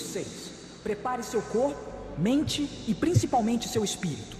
2026. Prepare seu corpo, mente e principalmente seu espírito.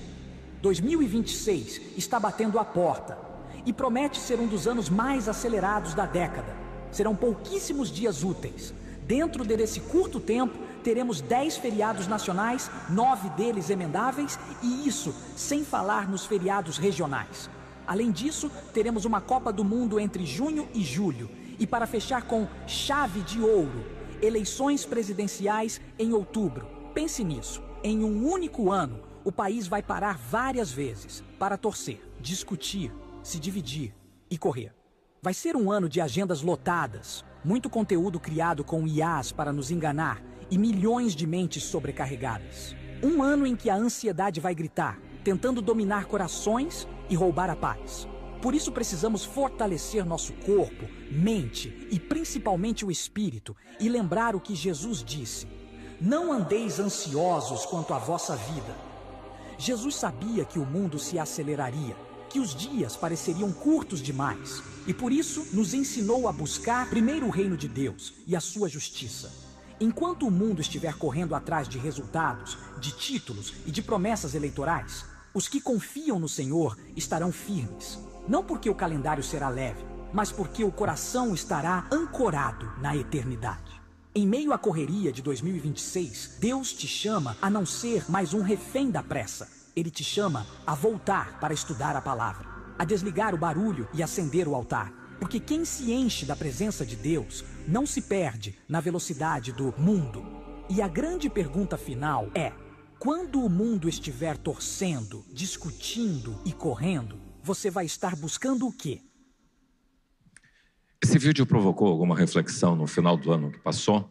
2026 está batendo a porta e promete ser um dos anos mais acelerados da década. Serão pouquíssimos dias úteis. Dentro desse curto tempo, teremos 10 feriados nacionais, 9 deles emendáveis, e isso sem falar nos feriados regionais. Além disso, teremos uma Copa do Mundo entre junho e julho. E para fechar com chave de ouro, eleições presidenciais em outubro. Pense nisso. Em um único ano, o país vai parar várias vezes para torcer, discutir, se dividir e correr. Vai ser um ano de agendas lotadas, muito conteúdo criado com IAs para nos enganar e milhões de mentes sobrecarregadas. Um ano em que a ansiedade vai gritar, tentando dominar corações e roubar a paz. Por isso precisamos fortalecer nosso corpo, mente e principalmente o espírito e lembrar o que Jesus disse: não andeis ansiosos quanto à vossa vida. Jesus sabia que o mundo se aceleraria, que os dias pareceriam curtos demais, e por isso nos ensinou a buscar primeiro o reino de Deus e a sua justiça. Enquanto o mundo estiver correndo atrás de resultados, de títulos e de promessas eleitorais, os que confiam no Senhor estarão firmes. Não porque o calendário será leve, mas porque o coração estará ancorado na eternidade. Em meio à correria de 2026, Deus te chama a não ser mais um refém da pressa. Ele te chama a voltar para estudar a palavra, a desligar o barulho e acender o altar. Porque quem se enche da presença de Deus não se perde na velocidade do mundo. E a grande pergunta final é: quando o mundo estiver torcendo, discutindo e correndo, você vai estar buscando o quê? Esse vídeo provocou alguma reflexão no final do ano que passou.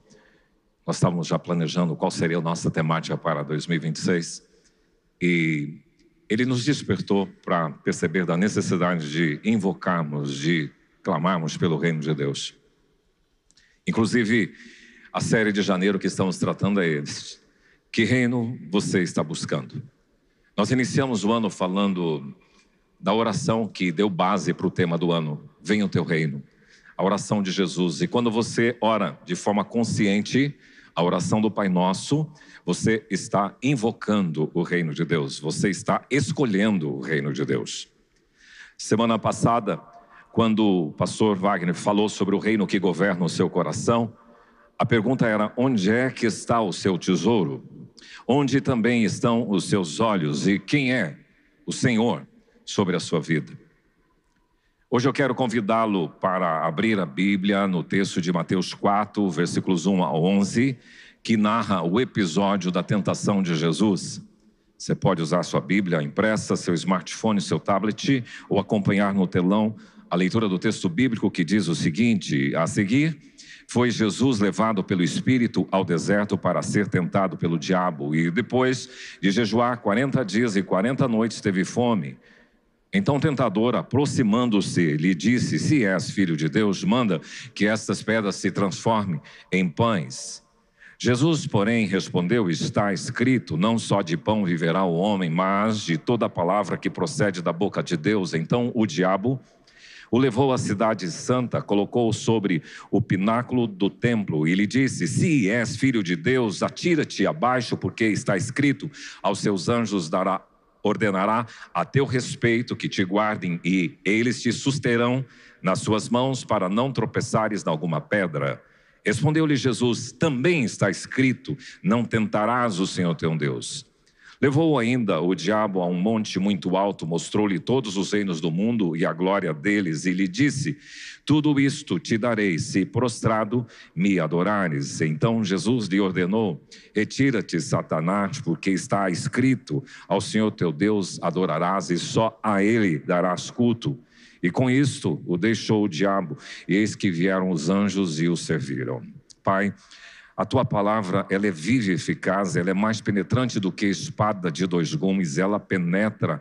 Nós estávamos já planejando qual seria a nossa temática para 2026. E ele nos despertou para perceber da necessidade de invocarmos, de clamarmos pelo reino de Deus. Inclusive, a série de janeiro que estamos tratando é esse: que reino você está buscando? Nós iniciamos o ano falando da oração que deu base para o tema do ano: venha o teu reino. A oração de Jesus. E quando você ora de forma consciente, a oração do Pai Nosso, você está invocando o reino de Deus. Você está escolhendo o reino de Deus. Semana passada, quando o pastor Wagner falou sobre o reino que governa o seu coração, a pergunta era: onde é que está o seu tesouro? Onde também estão os seus olhos? E quem é o Senhor sobre a sua vida? Hoje eu quero convidá-lo para abrir a Bíblia no texto de Mateus 4, versículos 1 a 11, que narra o episódio da tentação de Jesus. Você pode usar sua Bíblia impressa, seu smartphone, seu tablet, ou acompanhar no telão a leitura do texto bíblico, que diz o seguinte: a seguir, foi Jesus levado pelo Espírito ao deserto para ser tentado pelo diabo, e depois de jejuar 40 dias e 40 noites teve fome. Então o tentador, aproximando-se, lhe disse: se és filho de Deus, manda que estas pedras se transformem em pães. Jesus, porém, respondeu: está escrito, não só de pão viverá o homem, mas de toda a palavra que procede da boca de Deus. Então o diabo o levou à cidade santa, colocou-o sobre o pináculo do templo e lhe disse: se és filho de Deus, atira-te abaixo, porque está escrito, aos seus anjos ordenará a teu respeito que te guardem, e eles te susterão nas suas mãos para não tropeçares em alguma pedra. Respondeu-lhe Jesus: também está escrito, não tentarás o Senhor teu Deus. Levou ainda o diabo a um monte muito alto, mostrou-lhe todos os reinos do mundo e a glória deles, e lhe disse: tudo isto te darei, se prostrado me adorares. Então Jesus lhe ordenou: retira-te, Satanás, porque está escrito, ao Senhor teu Deus adorarás e só a ele darás culto. E com isto o deixou o diabo, e eis que vieram os anjos e o serviram. Pai, a tua palavra, ela é viva e eficaz, ela é mais penetrante do que espada de dois gumes, ela penetra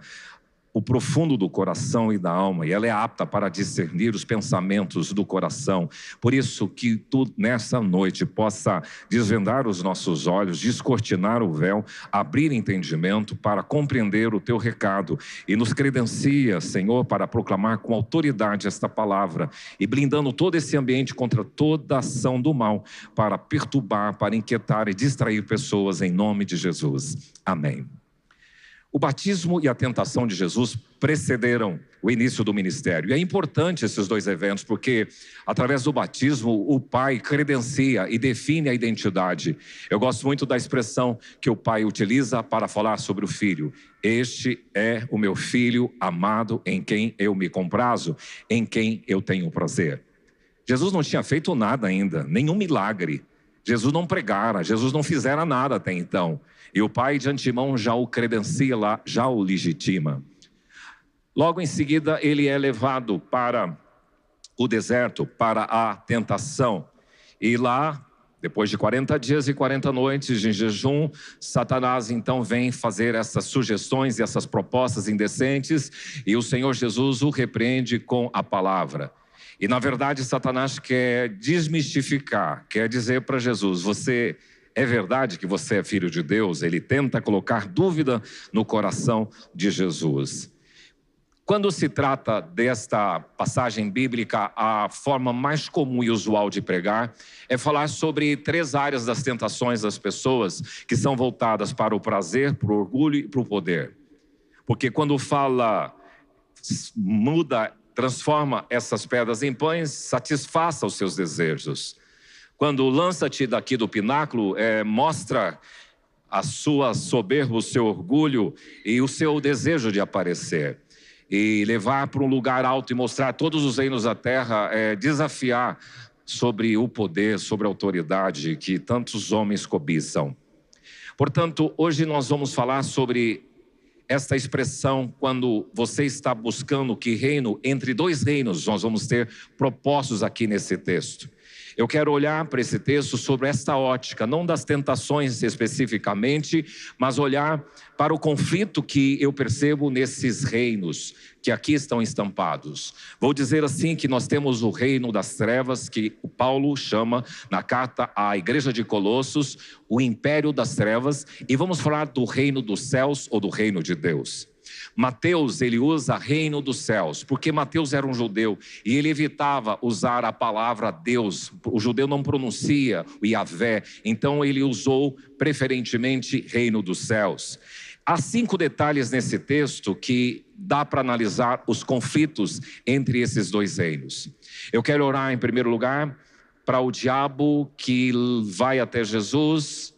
o profundo do coração e da alma, e ela é apta para discernir os pensamentos do coração. Por isso que tu nessa noite possa desvendar os nossos olhos, descortinar o véu, abrir entendimento para compreender o teu recado, e nos credencia, Senhor, para proclamar com autoridade esta palavra, e blindando todo esse ambiente contra toda ação do mal, para perturbar, para inquietar e distrair pessoas, em nome de Jesus. Amém. O batismo e a tentação de Jesus precederam o início do ministério. E é importante esses dois eventos, porque através do batismo o pai credencia e define a identidade. Eu gosto muito da expressão que o pai utiliza para falar sobre o filho. Este é o meu filho amado, em quem eu me comprazo, em quem eu tenho prazer. Jesus não tinha feito nada ainda, nenhum milagre. Jesus não pregara, Jesus não fizera nada até então. E o pai de antemão já o credencia lá, já o legitima. Logo em seguida ele é levado para o deserto, para a tentação. E lá, depois de 40 dias e 40 noites de jejum, Satanás então vem fazer essas sugestões e essas propostas indecentes, e o Senhor Jesus o repreende com a palavra. E na verdade Satanás quer desmistificar, quer dizer para Jesus: é verdade que você é filho de Deus? Ele tenta colocar dúvida no coração de Jesus. Quando se trata desta passagem bíblica, a forma mais comum e usual de pregar é falar sobre 3 áreas das tentações das pessoas, que são voltadas para o prazer, para o orgulho e para o poder. Porque quando fala, transforma essas pedras em pães, satisfaça os seus desejos. Quando lança-te daqui do pináculo, mostra a sua soberba, o seu orgulho e o seu desejo de aparecer. E levar para um lugar alto e mostrar todos os reinos da terra, desafiar sobre o poder, sobre a autoridade que tantos homens cobiçam. Portanto, hoje nós vamos falar sobre esta expressão, quando você está buscando que reino, entre 2 reinos, nós vamos ter propostos aqui nesse texto. Eu quero olhar para esse texto sobre esta ótica, não das tentações especificamente, mas olhar para o conflito que eu percebo nesses reinos, que aqui estão estampados. Vou dizer assim que nós temos o reino das trevas, que o Paulo chama na carta à igreja de Colossos, o império das trevas, e vamos falar do reino dos céus ou do reino de Deus. Mateus, ele usa reino dos céus, porque Mateus era um judeu e ele evitava usar a palavra Deus. O judeu não pronuncia o Yahvé, então ele usou preferentemente reino dos céus. Há 5 detalhes nesse texto que dá para analisar os conflitos entre esses 2 reinos. Eu quero orar em primeiro lugar para o diabo que vai até Jesus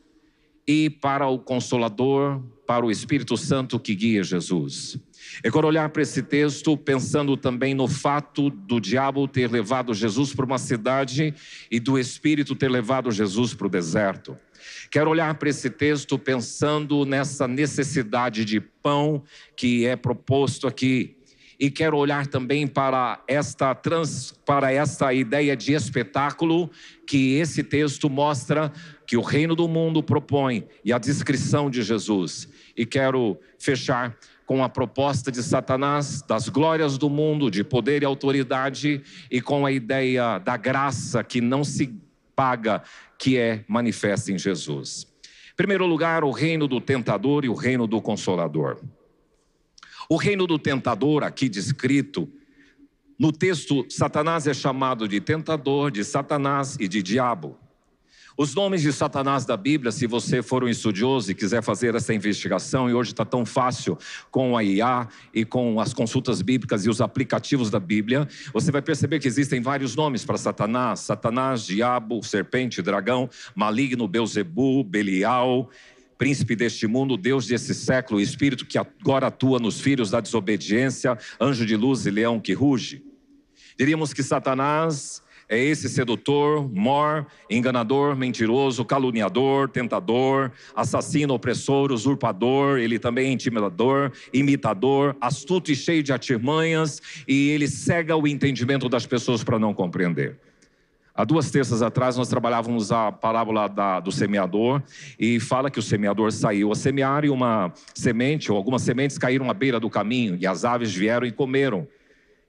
e para o Consolador, para o Espírito Santo que guia Jesus. Eu quero olhar para esse texto pensando também no fato do diabo ter levado Jesus para uma cidade e do Espírito ter levado Jesus para o deserto. Quero olhar para esse texto pensando nessa necessidade de pão que é proposto aqui. E quero olhar também para esta ideia de espetáculo que esse texto mostra que o reino do mundo propõe e a descrição de Jesus. E quero fechar com a proposta de Satanás, das glórias do mundo, de poder e autoridade, e com a ideia da graça que não se paga, que é manifesta em Jesus. Em primeiro lugar, o reino do tentador e o reino do consolador. O reino do tentador, aqui descrito, no texto, Satanás é chamado de tentador, de Satanás e de diabo. Os nomes de Satanás da Bíblia, se você for um estudioso e quiser fazer essa investigação, e hoje está tão fácil com a IA e com as consultas bíblicas e os aplicativos da Bíblia, você vai perceber que existem vários nomes para Satanás: Satanás, diabo, serpente, dragão, maligno, Belzebu, Belial, príncipe deste mundo, Deus desse século, espírito que agora atua nos filhos da desobediência, anjo de luz e leão que ruge. Diríamos que Satanás é esse sedutor, mor, enganador, mentiroso, caluniador, tentador, assassino, opressor, usurpador. Ele também é intimidador, imitador, astuto e cheio de artimanhas, e ele cega o entendimento das pessoas para não compreender. Há 2 terças atrás nós trabalhávamos a parábola do semeador, e fala que o semeador saiu a semear e uma semente ou algumas sementes caíram à beira do caminho e as aves vieram e comeram.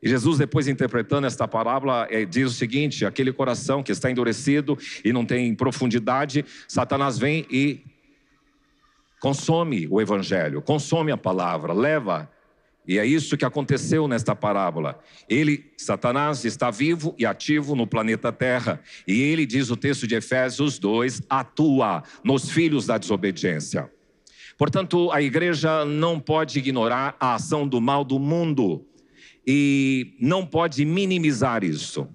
E Jesus, depois interpretando esta parábola, diz o seguinte: aquele coração que está endurecido e não tem profundidade, Satanás vem e consome o evangelho, consome a palavra, leva. E é isso que aconteceu nesta parábola. Satanás, está vivo e ativo no planeta Terra. E ele, diz o texto de Efésios 2, atua nos filhos da desobediência. Portanto, a igreja não pode ignorar a ação do mal do mundo e não pode minimizar isso.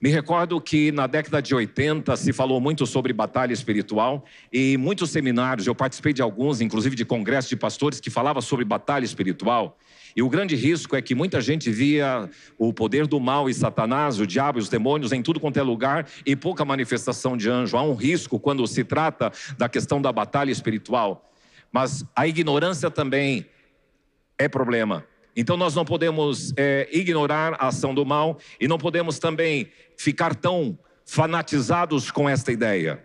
Me recordo que na década de 80 se falou muito sobre batalha espiritual, e muitos seminários, eu participei de alguns, inclusive de congressos de pastores que falavam sobre batalha espiritual. E o grande risco é que muita gente via o poder do mal e Satanás, o diabo e os demônios em tudo quanto é lugar e pouca manifestação de anjo. Há um risco quando se trata da questão da batalha espiritual. Mas a ignorância também é problema. Então nós não podemos ignorar a ação do mal e não podemos também ficar tão fanatizados com esta ideia.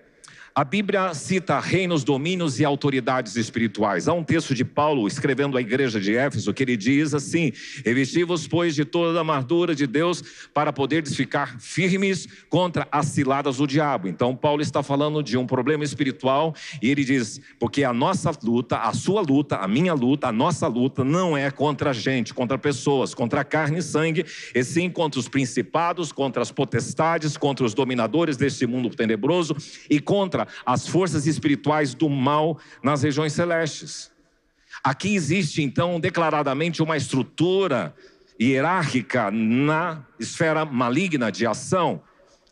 A Bíblia cita reinos, domínios e autoridades espirituais. Há um texto de Paulo escrevendo à igreja de Éfeso que ele diz assim: revesti-vos, pois, de toda a armadura de Deus para poderes ficar firmes contra as ciladas do diabo. Então Paulo está falando de um problema espiritual e ele diz: porque a nossa luta, a sua luta, a minha luta, a nossa luta não é contra a gente, contra pessoas, contra carne e sangue, e sim contra os principados, contra as potestades, contra os dominadores deste mundo tenebroso e contra as forças espirituais do mal nas regiões celestes. Aqui existe então declaradamente uma estrutura hierárquica na esfera maligna de ação.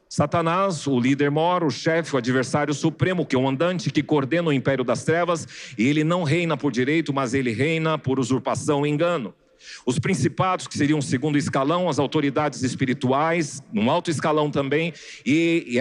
Satanás, o líder mor, o chefe, o adversário supremo, que é um andante que coordena o império das trevas, e ele não reina por direito, mas ele reina por usurpação e engano. Os principados, que seriam o segundo escalão, as autoridades espirituais, num alto escalão também, e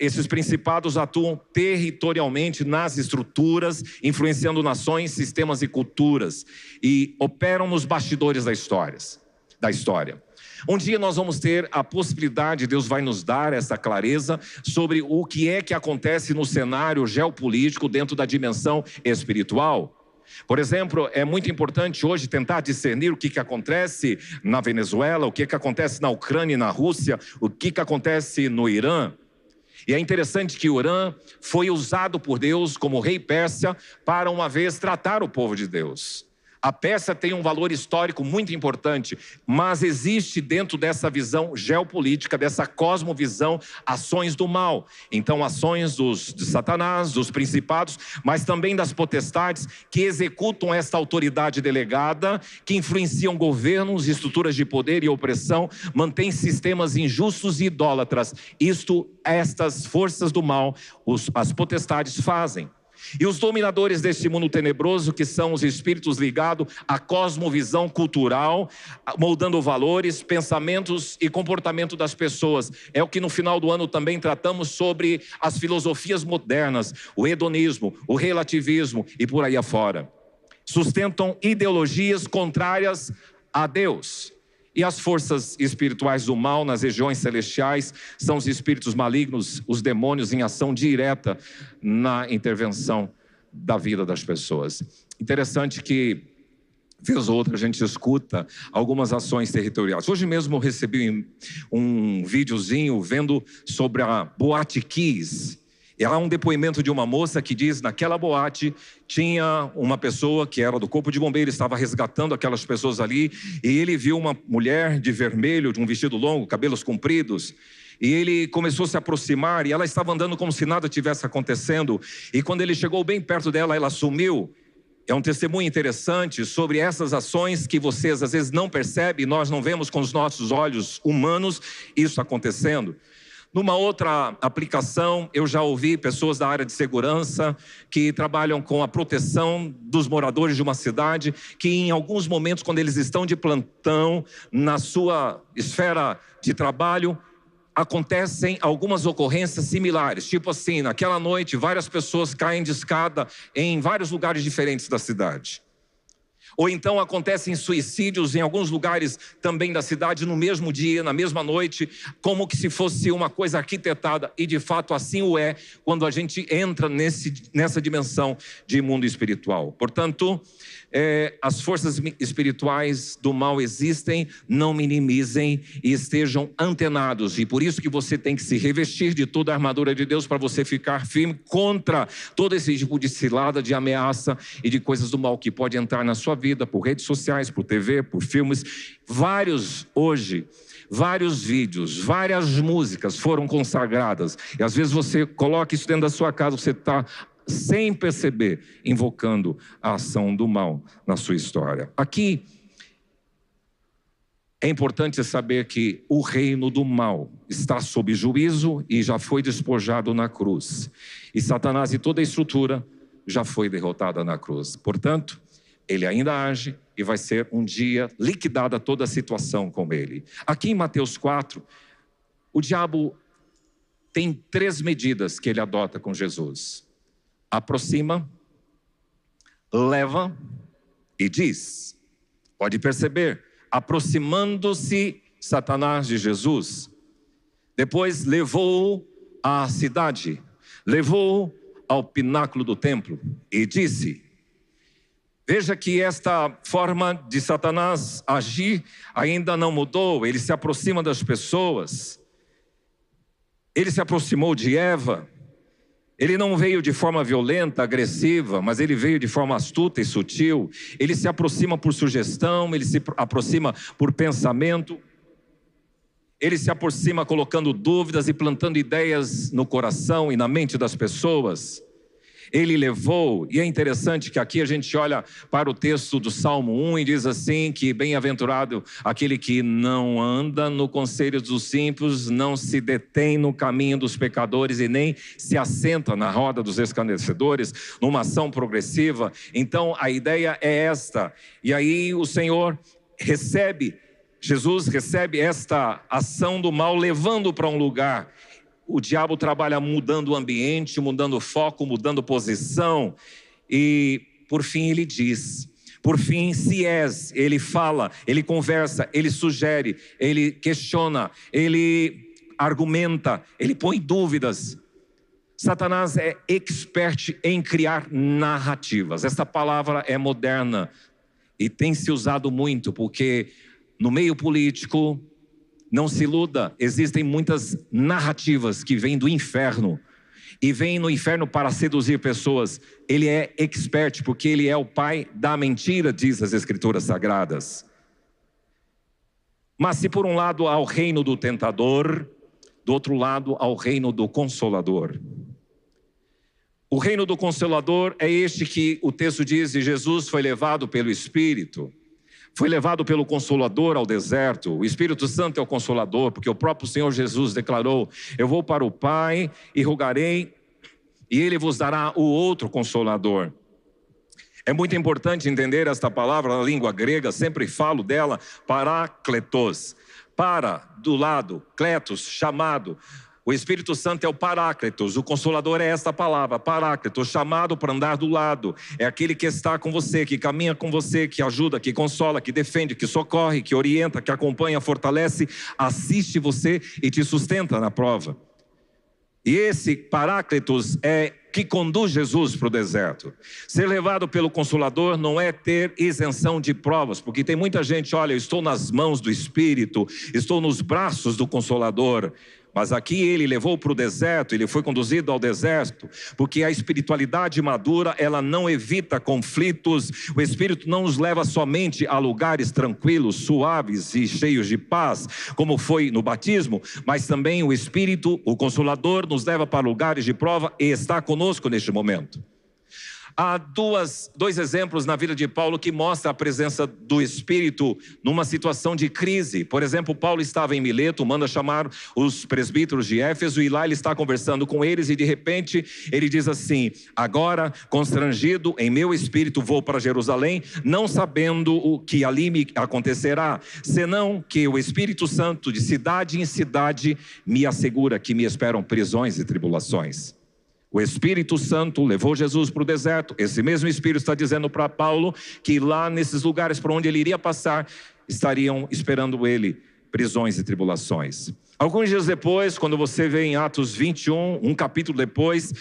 esses principados atuam territorialmente nas estruturas, influenciando nações, sistemas e culturas, e operam nos bastidores da história. Um dia nós vamos ter a possibilidade, Deus vai nos dar essa clareza sobre o que é que acontece no cenário geopolítico dentro da dimensão espiritual. Por exemplo, é muito importante hoje tentar discernir o que acontece na Venezuela, o que acontece na Ucrânia e na Rússia, o que acontece no Irã. E é interessante que o Irã foi usado por Deus como rei Pérsia para uma vez tratar o povo de Deus. A Pérsia tem um valor histórico muito importante, mas existe dentro dessa visão geopolítica, dessa cosmovisão, ações do mal. Então, ações de Satanás, dos principados, mas também das potestades que executam esta autoridade delegada, que influenciam governos, estruturas de poder e opressão, mantêm sistemas injustos e idólatras. Estas forças do mal, as potestades fazem. E os dominadores deste mundo tenebroso, que são os espíritos ligados à cosmovisão cultural, moldando valores, pensamentos e comportamento das pessoas. É o que no final do ano também tratamos sobre as filosofias modernas, o hedonismo, o relativismo e por aí afora. Sustentam ideologias contrárias a Deus. E as forças espirituais do mal nas regiões celestiais são os espíritos malignos, os demônios em ação direta na intervenção da vida das pessoas. Interessante que, vez ou outra, a gente escuta algumas ações territoriais. Hoje mesmo eu recebi um videozinho vendo sobre a Boate Kiss. E há um depoimento de uma moça que diz: naquela boate tinha uma pessoa que era do corpo de bombeiro, estava resgatando aquelas pessoas ali, e ele viu uma mulher de vermelho, de um vestido longo, cabelos compridos, e ele começou a se aproximar, e ela estava andando como se nada tivesse acontecendo, e quando ele chegou bem perto dela, ela sumiu. É um testemunho interessante sobre essas ações que vocês às vezes não percebem, nós não vemos com os nossos olhos humanos isso acontecendo. Numa outra aplicação, eu já ouvi pessoas da área de segurança que trabalham com a proteção dos moradores de uma cidade, que em alguns momentos, quando eles estão de plantão na sua esfera de trabalho, acontecem algumas ocorrências similares. Tipo assim, naquela noite, várias pessoas caem de escada em vários lugares diferentes da cidade. Ou então acontecem suicídios em alguns lugares também da cidade no mesmo dia, na mesma noite, como que se fosse uma coisa arquitetada. E de fato assim o é quando a gente entra nessa dimensão de mundo espiritual. Portanto, as forças espirituais do mal existem, não minimizem e estejam antenados. E por isso que você tem que se revestir de toda a armadura de Deus para você ficar firme contra todo esse tipo de cilada, de ameaça e de coisas do mal que pode entrar na sua vida, por redes sociais, por TV, por filmes. Vários vídeos, várias músicas foram consagradas. E às vezes você coloca isso dentro da sua casa, você está sem perceber, invocando a ação do mal na sua história. Aqui é importante saber que o reino do mal está sob juízo e já foi despojado na cruz. E Satanás e toda a estrutura já foi derrotada na cruz. Portanto, ele ainda age e vai ser um dia liquidada toda a situação com ele. Aqui em Mateus 4, o diabo tem 3 medidas que ele adota com Jesus. Aproxima, leva e diz. Pode perceber, aproximando-se Satanás de Jesus, depois levou-o à cidade, levou-o ao pináculo do templo e disse. Veja que esta forma de Satanás agir ainda não mudou. Ele se aproxima das pessoas, ele se aproximou de Eva. Ele não veio de forma violenta, agressiva, mas ele veio de forma astuta e sutil. Ele se aproxima por sugestão, ele se aproxima por pensamento. Ele se aproxima colocando dúvidas e plantando ideias no coração e na mente das pessoas. Ele levou, e é interessante que aqui a gente olha para o texto do Salmo 1 e diz assim que bem-aventurado aquele que não anda no conselho dos ímpios, não se detém no caminho dos pecadores e nem se assenta na roda dos escarnecedores, numa ação progressiva. Então a ideia é esta, e aí o Senhor Jesus recebe esta ação do mal, levando para um lugar. O diabo trabalha mudando o ambiente, mudando o foco, mudando posição. E por fim ele diz, por fim se és, ele fala, ele conversa, ele sugere, ele questiona, ele argumenta, ele põe dúvidas. Satanás é expert em criar narrativas. Essa palavra é moderna e tem se usado muito, porque no meio político, não se iluda, existem muitas narrativas que vêm do inferno e vêm no inferno para seduzir pessoas. Ele é expert porque ele é o pai da mentira, diz as Escrituras Sagradas. Mas se por um lado há o reino do tentador, do outro lado há o reino do consolador. O reino do consolador é este que o texto diz, e Jesus foi levado pelo Espírito. Foi levado pelo Consolador ao deserto. O Espírito Santo é o Consolador, porque o próprio Senhor Jesus declarou, eu vou para o Pai e rogarei, e Ele vos dará o outro Consolador. É muito importante entender esta palavra na língua grega, sempre falo dela, parácletos. Para, do lado, kletos, chamado. O Espírito Santo é o Paráclitos, o Consolador é esta palavra, Paráclitos, chamado para andar do lado. É aquele que está com você, que caminha com você, que ajuda, que consola, que defende, que socorre, que orienta, que acompanha, fortalece, assiste você e te sustenta na prova. E esse Paráclitos é que conduz Jesus para o deserto. Ser levado pelo Consolador não é ter isenção de provas, porque tem muita gente, olha, eu estou nas mãos do Espírito, estou nos braços do Consolador. Mas aqui ele levou para o deserto, ele foi conduzido ao deserto, porque a espiritualidade madura, ela não evita conflitos. O Espírito não nos leva somente a lugares tranquilos, suaves e cheios de paz, como foi no batismo, mas também o Espírito, o Consolador, nos leva para lugares de prova e está conosco neste momento. Há dois exemplos na vida de Paulo que mostram a presença do Espírito numa situação de crise. Por exemplo, Paulo estava em Mileto, manda chamar os presbíteros de Éfeso e lá ele está conversando com eles e de repente ele diz assim, agora constrangido em meu espírito vou para Jerusalém, não sabendo o que ali me acontecerá, senão que o Espírito Santo de cidade em cidade me assegura que me esperam prisões e tribulações. O Espírito Santo levou Jesus para o deserto. Esse mesmo Espírito está dizendo para Paulo que lá nesses lugares por onde ele iria passar, estariam esperando ele prisões e tribulações. Alguns dias depois, quando você vê em Atos 21, um capítulo depois,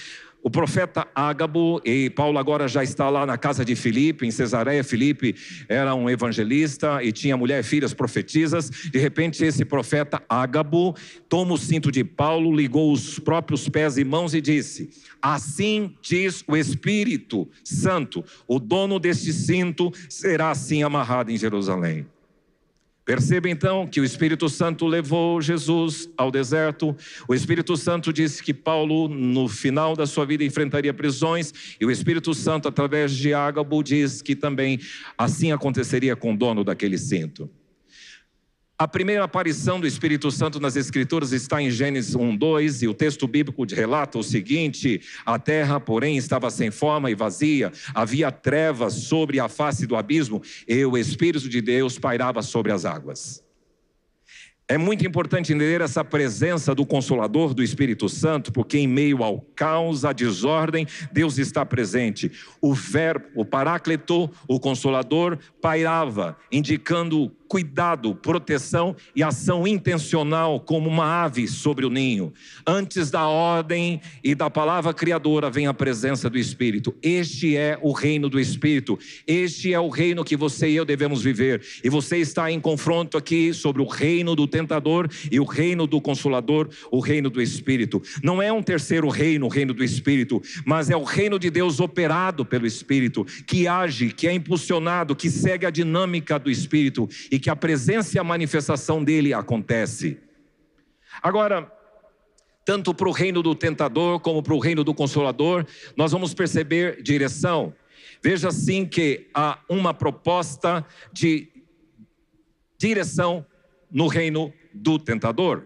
o profeta Ágabo, e Paulo agora já está lá na casa de Filipe, em Cesareia. Filipe era um evangelista e tinha mulher e filhas profetisas. De repente esse profeta Ágabo toma o cinto de Paulo, ligou os próprios pés e mãos e disse: assim diz o Espírito Santo, o dono deste cinto será assim amarrado em Jerusalém. Perceba então que o Espírito Santo levou Jesus ao deserto. O Espírito Santo disse que Paulo no final da sua vida enfrentaria prisões, e o Espírito Santo através de Ágabo diz que também assim aconteceria com o dono daquele cinto. A primeira aparição do Espírito Santo nas Escrituras está em Gênesis 1:2, e o texto bíblico relata o seguinte: a terra, porém, estava sem forma e vazia, havia trevas sobre a face do abismo, e o Espírito de Deus pairava sobre as águas. É muito importante entender essa presença do Consolador, do Espírito Santo, porque em meio ao caos, à desordem, Deus está presente. O Verbo, o Paráclito, o Consolador, pairava, indicando cuidado, proteção e ação intencional como uma ave sobre o ninho. Antes da ordem e da palavra criadora vem a presença do Espírito. Este é o reino do Espírito. Este é o reino que você e eu devemos viver. E você está em confronto aqui sobre o reino do tentador e o reino do Consolador, o reino do Espírito. Não é um terceiro reino, o reino do Espírito, mas é o reino de Deus operado pelo Espírito, que age, que é impulsionado, que segue a dinâmica do Espírito, e que a presença e a manifestação dele acontece. Agora, tanto para o reino do tentador como para o reino do Consolador, nós vamos perceber direção. Veja assim que há uma proposta de direção no reino do tentador.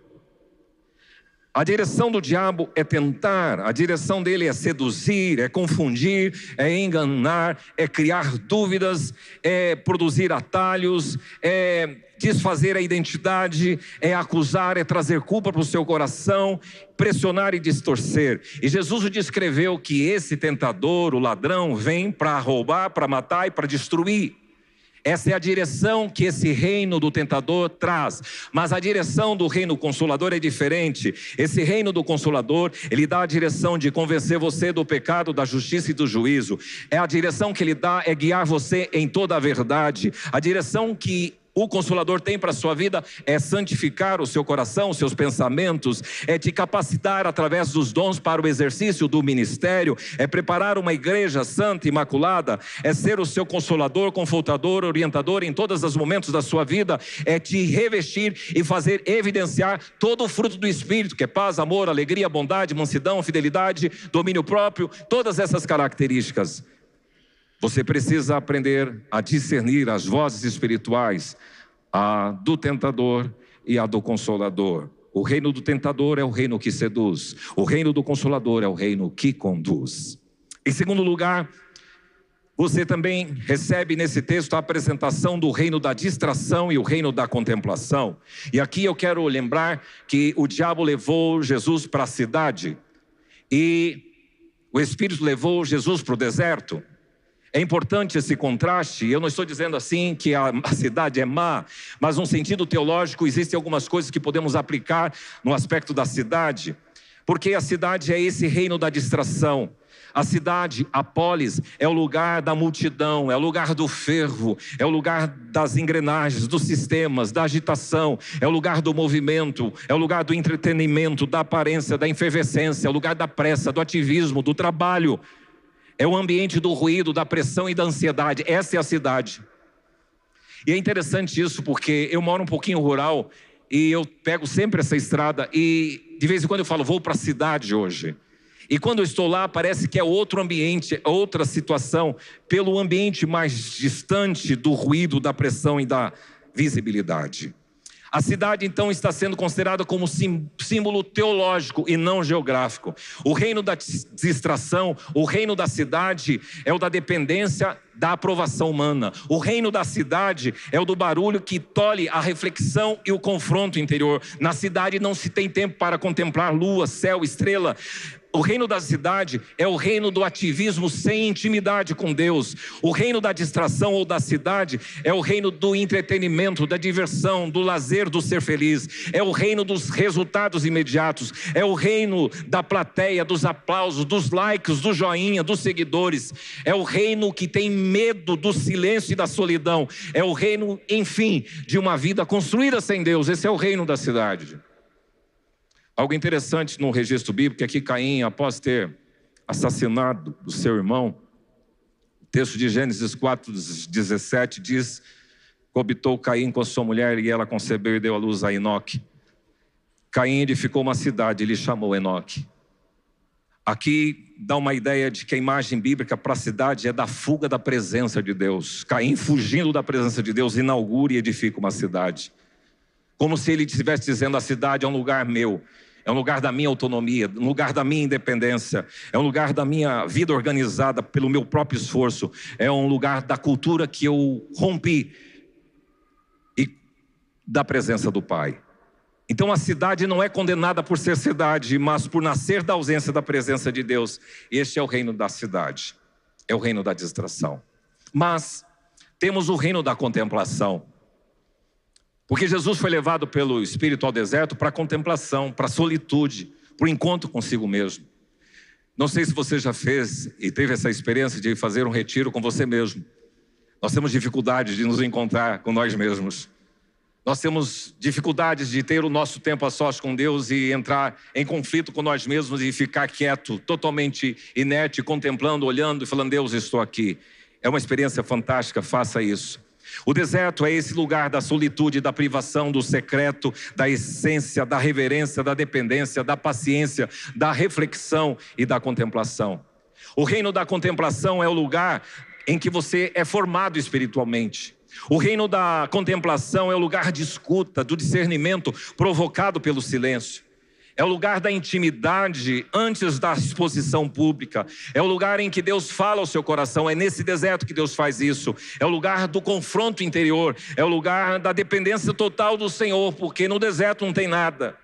A direção do diabo é tentar, a direção dele é seduzir, é confundir, é enganar, é criar dúvidas, é produzir atalhos, é desfazer a identidade, é acusar, é trazer culpa para o seu coração, pressionar e distorcer. E Jesus o descreveu que esse tentador, o ladrão, vem para roubar, para matar e para destruir. Essa é a direção que esse reino do tentador traz. Mas a direção do reino consolador é diferente. Esse reino do Consolador, ele dá a direção de convencer você do pecado, da justiça e do juízo. A direção que ele dá é guiar você em toda a verdade. A direção que o Consolador tem para a sua vida é santificar o seu coração, os seus pensamentos, é te capacitar através dos dons para o exercício do ministério, é preparar uma igreja santa e imaculada, é ser o seu consolador, confortador, orientador em todos os momentos da sua vida, é te revestir e fazer evidenciar todo o fruto do Espírito, que é paz, amor, alegria, bondade, mansidão, fidelidade, domínio próprio, todas essas características. Você precisa aprender a discernir as vozes espirituais, a do tentador e a do Consolador. O reino do tentador é o reino que seduz. O reino do Consolador é o reino que conduz. Em segundo lugar, você também recebe nesse texto a apresentação do reino da distração e o reino da contemplação. E aqui eu quero lembrar que o diabo levou Jesus para a cidade e o Espírito levou Jesus para o deserto. É importante esse contraste. Eu não estou dizendo assim que a cidade é má, mas no sentido teológico existem algumas coisas que podemos aplicar no aspecto da cidade, porque a cidade é esse reino da distração. A cidade, a polis, é o lugar da multidão, é o lugar do fervo, é o lugar das engrenagens, dos sistemas, da agitação, é o lugar do movimento, é o lugar do entretenimento, da aparência, da efervescência, é o lugar da pressa, do ativismo, do trabalho. É o ambiente do ruído, da pressão e da ansiedade. Essa é a cidade. E é interessante isso porque eu moro um pouquinho rural e eu pego sempre essa estrada e de vez em quando eu falo, vou para a cidade hoje. E quando eu estou lá parece que é outro ambiente, outra situação, pelo ambiente mais distante do ruído, da pressão e da visibilidade. A cidade então está sendo considerada como símbolo teológico e não geográfico. O reino da distração, o reino da cidade é o da dependência da aprovação humana. O reino da cidade é o do barulho que tolhe a reflexão e o confronto interior. Na cidade não se tem tempo para contemplar lua, céu, estrela. O reino da cidade é o reino do ativismo sem intimidade com Deus. O reino da distração ou da cidade é o reino do entretenimento, da diversão, do lazer, do ser feliz. É o reino dos resultados imediatos. É o reino da plateia, dos aplausos, dos likes, do joinha, dos seguidores. É o reino que tem medo do silêncio e da solidão. É o reino, enfim, de uma vida construída sem Deus. Esse é o reino da cidade. Algo interessante no registro bíblico é que Caim, após ter assassinado o seu irmão, o texto de Gênesis 4:17 diz: coabitou Caim com a sua mulher e ela concebeu e deu à luz a Enoque. Caim edificou uma cidade e lhe chamou Enoque. Aqui dá uma ideia de que a imagem bíblica para a cidade é da fuga da presença de Deus. Caim, fugindo da presença de Deus, inaugura e edifica uma cidade. Como se ele estivesse dizendo: a cidade é um lugar meu. É um lugar da minha autonomia, um lugar da minha independência, é um lugar da minha vida organizada pelo meu próprio esforço, é um lugar da cultura que eu rompi e da presença do Pai. Então a cidade não é condenada por ser cidade, mas por nascer da ausência da presença de Deus. Este é o reino da cidade, é o reino da distração. Mas temos o reino da contemplação. Porque Jesus foi levado pelo Espírito ao deserto para a contemplação, para a solitude, para o encontro consigo mesmo. Não sei se você já fez e teve essa experiência de fazer um retiro com você mesmo. Nós temos dificuldades de nos encontrar com nós mesmos. Nós temos dificuldades de ter o nosso tempo a sós com Deus e entrar em conflito com nós mesmos e ficar quieto, totalmente inerte, contemplando, olhando e falando: Deus, estou aqui. É uma experiência fantástica, faça isso. O deserto é esse lugar da solitude, da privação, do secreto, da essência, da reverência, da dependência, da paciência, da reflexão e da contemplação. O reino da contemplação é o lugar em que você é formado espiritualmente. O reino da contemplação é o lugar de escuta, do discernimento provocado pelo silêncio. É o lugar da intimidade antes da exposição pública. É o lugar em que Deus fala ao seu coração. É nesse deserto que Deus faz isso. É o lugar do confronto interior. É o lugar da dependência total do Senhor, porque no deserto não tem nada.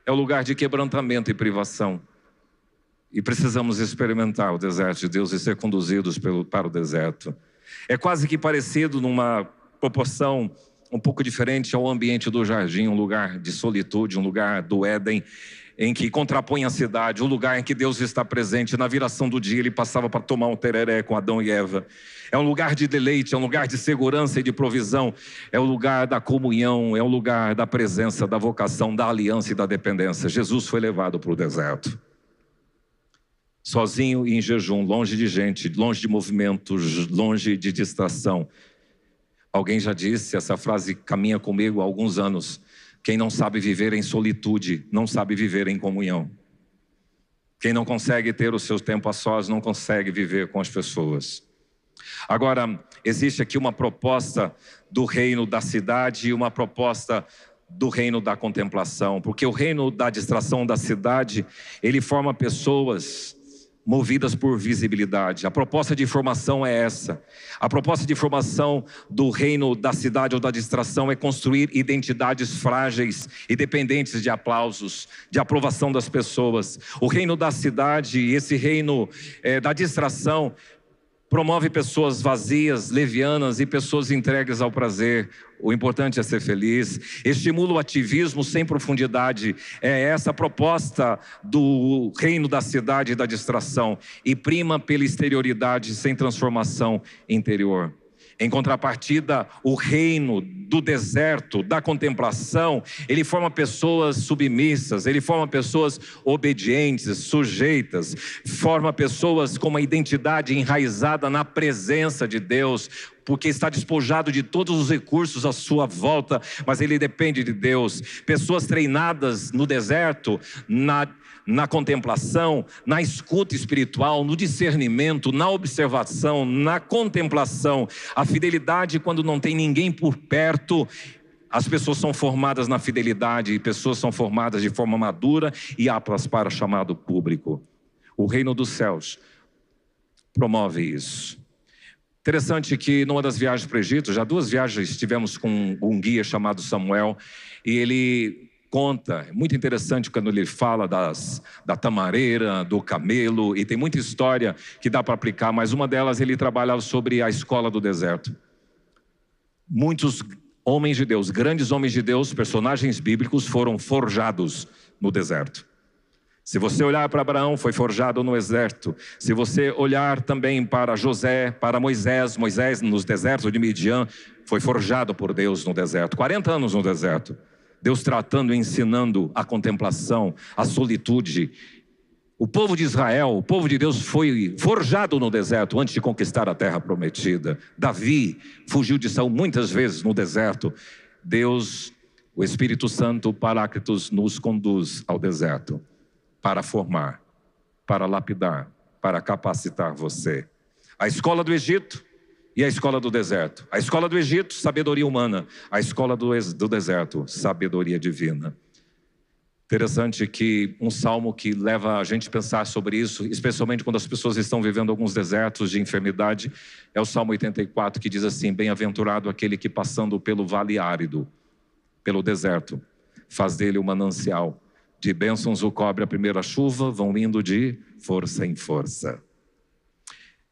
É o lugar de quebrantamento e privação. E precisamos experimentar o deserto de Deus e ser conduzidos para o deserto. É quase que parecido numa proporção um pouco diferente ao ambiente do jardim, um lugar de solitude, um lugar do Éden, em que contrapõe a cidade, um lugar em que Deus está presente. Na viração do dia ele passava para tomar um tereré com Adão e Eva. É um lugar de deleite, é um lugar de segurança e de provisão, é o lugar da comunhão, é o lugar da presença, da vocação, da aliança e da dependência. Jesus foi levado para o deserto, sozinho e em jejum, longe de gente, longe de movimentos, longe de distração. Alguém já disse, essa frase caminha comigo há alguns anos: quem não sabe viver em solitude, não sabe viver em comunhão. Quem não consegue ter o seu tempo a sós, não consegue viver com as pessoas. Agora, existe aqui uma proposta do reino da cidade e uma proposta do reino da contemplação. Porque o reino da distração da cidade, ele forma pessoas movidas por visibilidade. A proposta de formação é essa. A proposta de formação do reino da cidade ou da distração é construir identidades frágeis e dependentes de aplausos, de aprovação das pessoas. O reino da cidade, esse reino da distração, promove pessoas vazias, levianas e pessoas entregues ao prazer. O importante é ser feliz. Estimula o ativismo sem profundidade. É essa a proposta do reino da cidade e da distração. E prima pela exterioridade sem transformação interior. Em contrapartida, o reino do deserto, da contemplação, ele forma pessoas submissas, ele forma pessoas obedientes, sujeitas, forma pessoas com uma identidade enraizada na presença de Deus, porque está despojado de todos os recursos à sua volta, mas ele depende de Deus. Pessoas treinadas no deserto, na contemplação, na escuta espiritual, no discernimento, na observação, na contemplação. A fidelidade, quando não tem ninguém por perto, as pessoas são formadas na fidelidade, e pessoas são formadas de forma madura e aptas para o chamado público. O reino dos céus promove isso. Interessante que numa das viagens para o Egito, já 2 viagens tivemos com um guia chamado Samuel, e ele conta, é muito interessante quando ele fala da tamareira, do camelo, e tem muita história que dá para aplicar, mas uma delas ele trabalhava sobre a escola do deserto. Muitos homens de Deus, grandes homens de Deus, personagens bíblicos, foram forjados no deserto. Se você olhar para Abraão, foi forjado no deserto. Se você olhar também para José, para Moisés nos desertos de Midian, foi forjado por Deus no deserto. 40 anos no deserto. Deus tratando e ensinando a contemplação, a solitude. O povo de Israel, o povo de Deus foi forjado no deserto antes de conquistar a terra prometida. Davi fugiu de Saul muitas vezes no deserto. Deus, o Espírito Santo, o Paráclitos, nos conduz ao deserto para formar, para lapidar, para capacitar você. A escola do Egito e a escola do deserto. A escola do Egito, sabedoria humana. A escola do deserto, sabedoria divina. Interessante que um salmo que leva a gente a pensar sobre isso, especialmente quando as pessoas estão vivendo alguns desertos de enfermidade, é o Salmo 84, que diz assim: bem-aventurado aquele que passando pelo vale árido, pelo deserto, faz dele um manancial. De bênçãos o cobre a primeira chuva, vão indo de força em força.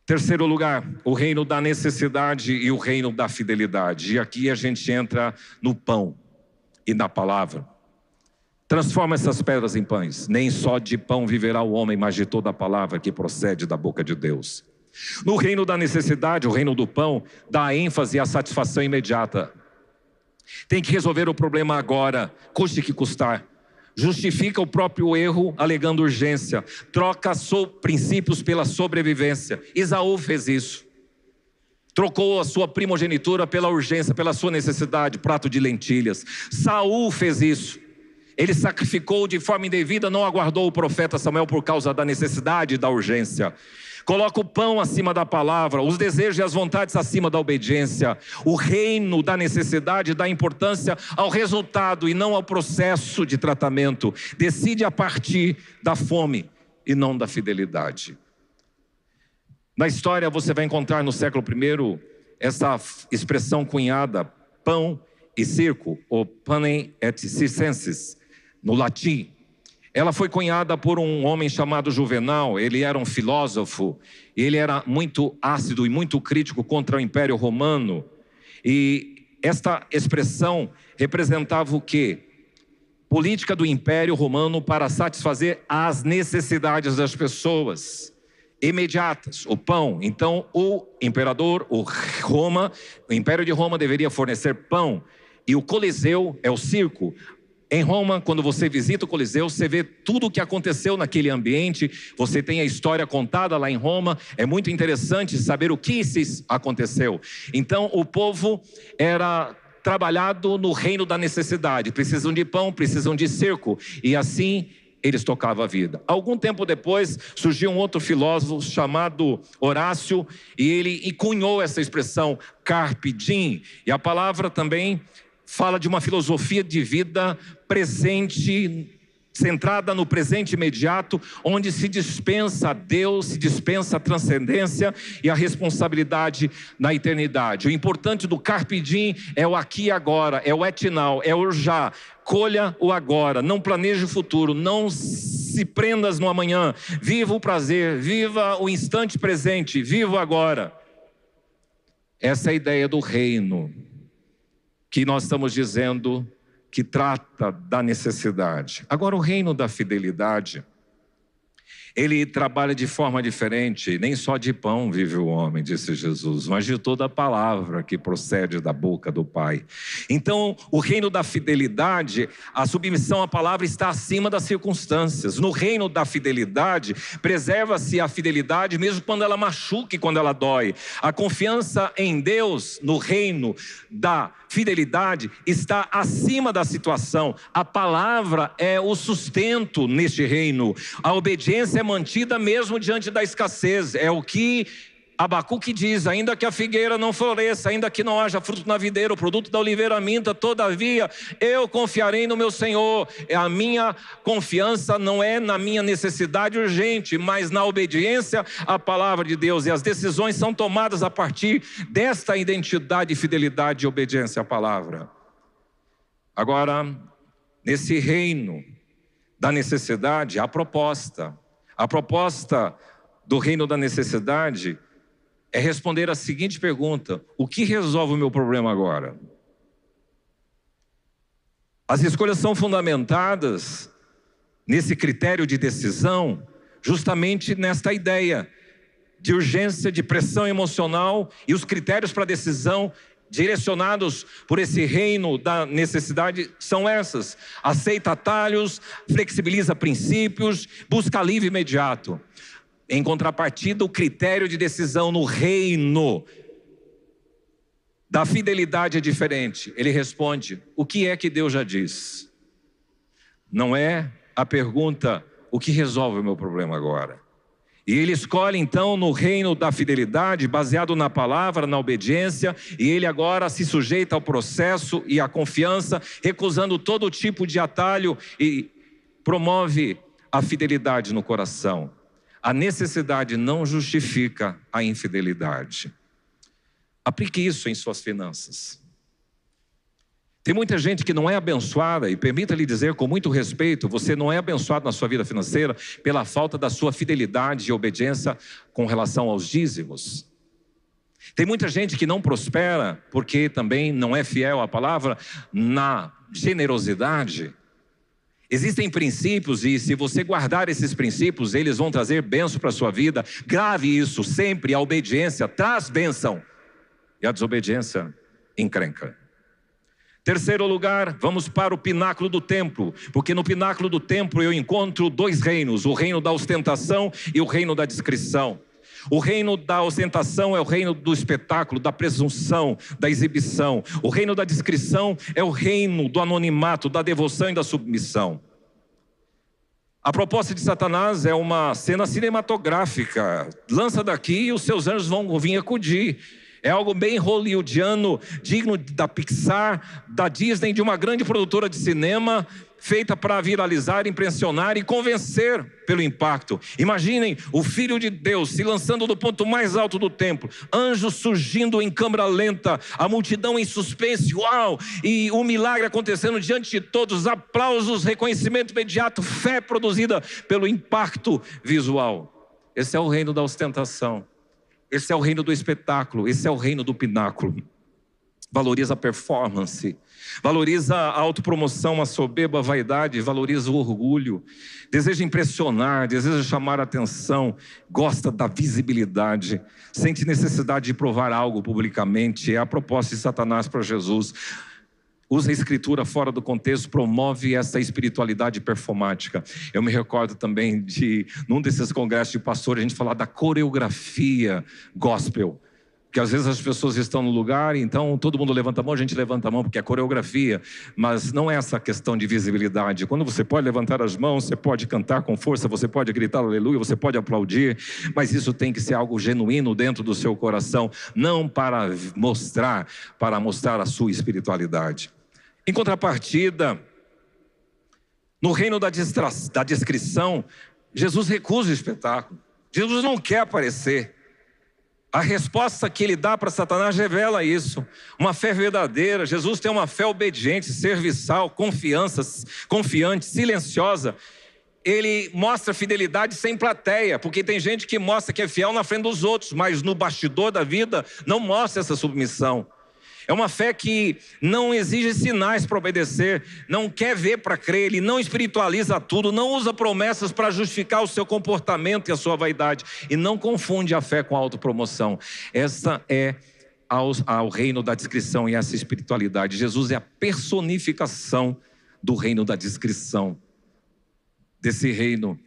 Terceiro lugar, o reino da necessidade e o reino da fidelidade. E aqui a gente entra no pão e na palavra. Transforma essas pedras em pães. Nem só de pão viverá o homem, mas de toda a palavra que procede da boca de Deus. No reino da necessidade, o reino do pão, dá ênfase à satisfação imediata. Tem que resolver o problema agora, custe que custar. Justifica o próprio erro alegando urgência. Troca princípios pela sobrevivência. Esaú fez isso. Trocou a sua primogenitura pela urgência, pela sua necessidade, prato de lentilhas. Saul fez isso. Ele sacrificou de forma indevida, não aguardou o profeta Samuel por causa da necessidade e da urgência. Coloca o pão acima da palavra, os desejos e as vontades acima da obediência. O reino da necessidade dá importância ao resultado e não ao processo de tratamento. Decide a partir da fome e não da fidelidade. Na história você vai encontrar no século I essa expressão cunhada, pão e circo, ou panem et circenses, no latim. Ela foi cunhada por um homem chamado Juvenal. Ele era um filósofo, ele era muito ácido e muito crítico contra o Império Romano. E esta expressão representava o quê? Política do Império Romano para satisfazer as necessidades das pessoas imediatas, o pão. Então o imperador, o Império de Roma deveria fornecer pão. E o Coliseu é o circo. Em Roma, quando você visita o Coliseu, você vê tudo o que aconteceu naquele ambiente. Você tem a história contada lá em Roma. É muito interessante saber o que aconteceu. Então, o povo era trabalhado no reino da necessidade. Precisam de pão, precisam de circo. E assim, eles tocavam a vida. Algum tempo depois, surgiu um outro filósofo chamado Horácio. E ele cunhou essa expressão, carpe diem. E a palavra também fala de uma filosofia de vida presente, centrada no presente imediato, onde se dispensa a Deus, se dispensa a transcendência e a responsabilidade na eternidade. O importante do carpe diem é o aqui e agora, é o etnal, é o já. Colha o agora, não planeje o futuro, não se prendas no amanhã. Viva o prazer, viva o instante presente, viva o agora. Essa é a ideia do reino que nós estamos dizendo que trata da necessidade. Agora, o reino da fidelidade, ele trabalha de forma diferente. Nem só de pão vive o homem, disse Jesus, mas de toda a palavra que procede da boca do Pai. Então, o reino da fidelidade, a submissão à palavra está acima das circunstâncias. No reino da fidelidade, preserva-se a fidelidade mesmo quando ela machuca e quando ela dói. A confiança em Deus no reino da fidelidade está acima da situação. A palavra é o sustento neste reino. A obediência é mantida mesmo diante da escassez. É o que Abacuque diz: ainda que a figueira não floresça, ainda que não haja fruto na videira, o produto da oliveira minta, todavia eu confiarei no meu Senhor. A minha confiança não é na minha necessidade urgente, mas na obediência à palavra de Deus. E as decisões são tomadas a partir desta identidade, fidelidade e obediência à palavra. Agora, nesse reino da necessidade, a proposta do reino da necessidade é responder a seguinte pergunta: o que resolve o meu problema agora? As escolhas são fundamentadas nesse critério de decisão, justamente nesta ideia de urgência, de pressão emocional, e os critérios para decisão direcionados por esse reino da necessidade são essas: aceita atalhos, flexibiliza princípios, busca alívio imediato. Em contrapartida, o critério de decisão no reino da fidelidade é diferente. Ele responde: o que é que Deus já diz? Não é a pergunta: o que resolve o meu problema agora? E ele escolhe então no reino da fidelidade, baseado na palavra, na obediência, e ele agora se sujeita ao processo e à confiança, recusando todo tipo de atalho, e promove a fidelidade no coração. A necessidade não justifica a infidelidade. Aplique isso em suas finanças. Tem muita gente que não é abençoada, e permita-lhe dizer com muito respeito, você não é abençoado na sua vida financeira pela falta da sua fidelidade e obediência com relação aos dízimos. Tem muita gente que não prospera porque também não é fiel à palavra na generosidade. Existem princípios, e se você guardar esses princípios, eles vão trazer bênção para a sua vida. Grave isso sempre: a obediência traz bênção e a desobediência encrenca. Terceiro lugar, vamos para o pináculo do templo, porque no pináculo do templo eu encontro dois reinos: o reino da ostentação e o reino da discrição. O reino da ostentação é o reino do espetáculo, da presunção, da exibição. O reino da discrição é o reino do anonimato, da devoção e da submissão. A proposta de Satanás é uma cena cinematográfica: lança daqui e os seus anjos vão vir acudir. É algo bem hollywoodiano, digno da Pixar, da Disney, de uma grande produtora de cinema, feita para viralizar, impressionar e convencer pelo impacto. Imaginem o Filho de Deus se lançando do ponto mais alto do templo, anjos surgindo em câmera lenta, a multidão em suspense, uau! E o milagre acontecendo diante de todos, aplausos, reconhecimento imediato, fé produzida pelo impacto visual. Esse é o reino da ostentação. Esse é o reino do espetáculo, esse é o reino do pináculo. Valoriza a performance, valoriza a autopromoção, a soberba, a vaidade, valoriza o orgulho, deseja impressionar, deseja chamar a atenção, gosta da visibilidade, sente necessidade de provar algo publicamente. É a proposta de Satanás para Jesus. Usa a escritura fora do contexto, promove essa espiritualidade performática. Eu me recordo também num desses congressos de pastores, a gente falar da coreografia gospel. Que às vezes as pessoas estão no lugar, então todo mundo levanta a mão, a gente levanta a mão porque é coreografia. Mas não é essa questão de visibilidade. Quando você pode levantar as mãos, você pode cantar com força, você pode gritar aleluia, você pode aplaudir. Mas isso tem que ser algo genuíno dentro do seu coração. Não para mostrar a sua espiritualidade. Em contrapartida, no reino da discrição, Jesus recusa o espetáculo. Jesus não quer aparecer. A resposta que ele dá para Satanás revela isso. Uma fé verdadeira. Jesus tem uma fé obediente, serviçal, confiante, silenciosa. Ele mostra fidelidade sem plateia, porque tem gente que mostra que é fiel na frente dos outros, mas no bastidor da vida não mostra essa submissão. É uma fé que não exige sinais para obedecer, não quer ver para crer, ele não espiritualiza tudo, não usa promessas para justificar o seu comportamento e a sua vaidade, e não confunde a fé com a autopromoção. Essa é ao reino da discrição e essa espiritualidade. Jesus é a personificação do reino da discrição, desse reino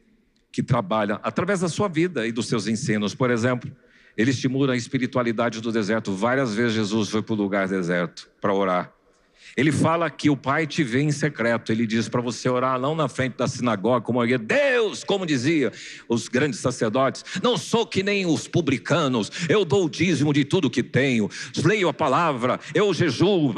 que trabalha através da sua vida e dos seus ensinos. Por exemplo, ele estimula a espiritualidade do deserto. Várias vezes Jesus foi para o lugar deserto para orar. Ele fala que o Pai te vê em secreto. Ele diz para você orar não na frente da sinagoga, como Deus, como dizia os grandes sacerdotes, não sou que nem os publicanos, eu dou o dízimo de tudo que tenho, leio a palavra, eu jejuo,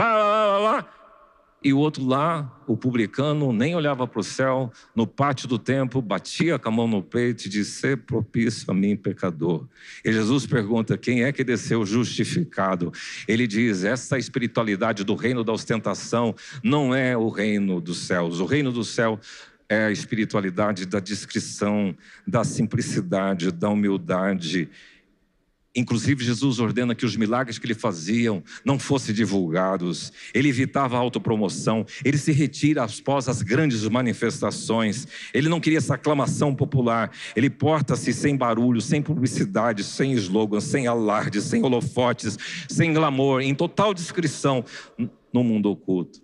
E o outro lá, o publicano, nem olhava para o céu, no pátio do templo, batia com a mão no peito e disse: "Sê propício a mim, pecador." E Jesus pergunta: quem é que desceu justificado? Ele diz: essa espiritualidade do reino da ostentação não é o reino dos céus. O reino do céu é a espiritualidade da discrição, da simplicidade, da humildade. Inclusive, Jesus ordena que os milagres que ele faziam não fossem divulgados. Ele evitava a autopromoção. Ele se retira após as grandes manifestações. Ele não queria essa aclamação popular. Ele porta-se sem barulho, sem publicidade, sem slogan, sem alarde, sem holofotes, sem glamour, em total discrição no mundo oculto.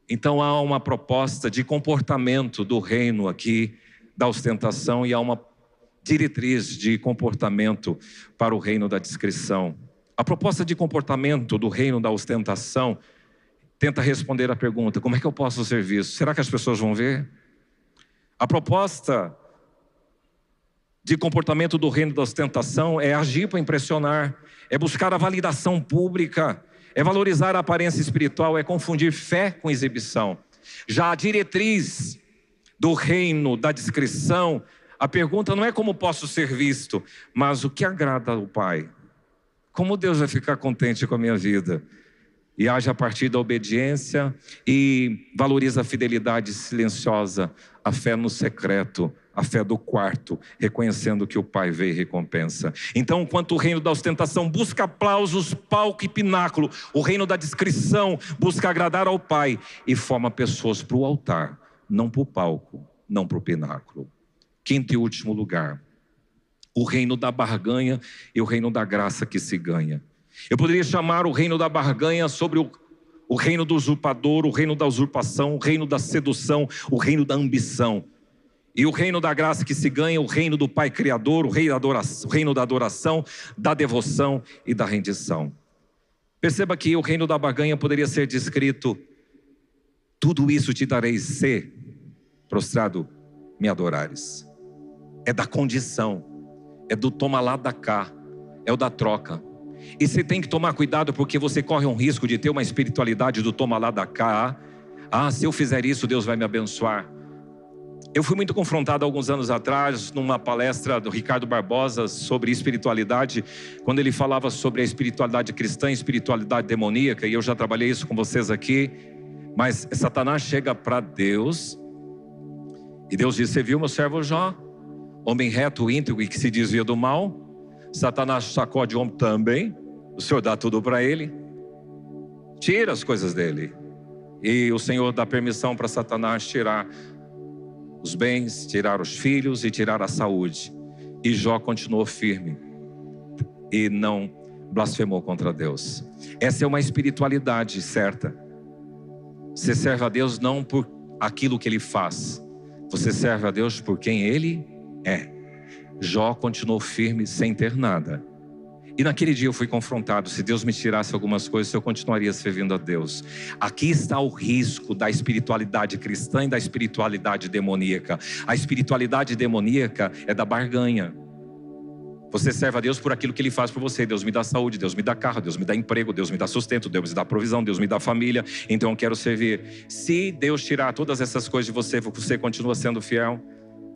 Então há uma proposta de comportamento do reino aqui, da ostentação, e há uma diretriz de comportamento para o reino da discrição. A proposta de comportamento do reino da ostentação tenta responder à pergunta: como é que eu posso servir isso? Será que as pessoas vão ver? A proposta de comportamento do reino da ostentação é agir para impressionar, é buscar a validação pública, é valorizar a aparência espiritual, é confundir fé com exibição. Já a diretriz do reino da discrição, a pergunta não é como posso ser visto, mas o que agrada ao Pai. Como Deus vai ficar contente com a minha vida? E age a partir da obediência e valoriza a fidelidade silenciosa, a fé no secreto, a fé do quarto, reconhecendo que o Pai vê e recompensa. Então, enquanto o reino da ostentação busca aplausos, palco e pináculo, o reino da discrição busca agradar ao Pai e forma pessoas para o altar, não para o palco, não para o pináculo. Quinto e último lugar, o reino da barganha e o reino da graça que se ganha. Eu poderia chamar o reino da barganha sobre o reino do usurpador, o reino da usurpação, o reino da sedução, o reino da ambição. E o reino da graça que se ganha, o reino do Pai Criador, o reino da adoração, da devoção e da rendição. Perceba que o reino da barganha poderia ser descrito: tudo isso te darei se prostrado me adorares. É da condição, é do toma lá da cá, é o da troca. E você tem que tomar cuidado, porque você corre um risco de ter uma espiritualidade do toma lá da cá. Se eu fizer isso, Deus vai me abençoar. Eu fui muito confrontado alguns anos atrás numa palestra do Ricardo Barbosa sobre espiritualidade, quando ele falava sobre a espiritualidade cristã e espiritualidade demoníaca, e eu já trabalhei isso com vocês aqui. Mas Satanás chega para Deus e Deus diz: você viu meu servo Jó? Homem reto, íntegro e que se desvia do mal. Satanás sacode o homem também. O Senhor dá tudo para ele, tira as coisas dele, e o Senhor dá permissão para Satanás tirar os bens, tirar os filhos e tirar a saúde. E Jó continuou firme e não blasfemou contra Deus. Essa é uma espiritualidade certa. Você serve a Deus não por aquilo que Ele faz, você serve a Deus por quem Ele é. Jó continuou firme sem ter nada. E naquele dia eu fui confrontado: se Deus me tirasse algumas coisas, eu continuaria servindo a Deus. Aqui está o risco da espiritualidade cristã e da espiritualidade demoníaca. A espiritualidade demoníaca é da barganha. Você serve a Deus por aquilo que Ele faz por você. Deus me dá saúde, Deus me dá carro, Deus me dá emprego, Deus me dá sustento, Deus me dá provisão, Deus me dá família, então eu quero servir. Se Deus tirar todas essas coisas de você, você continua sendo fiel.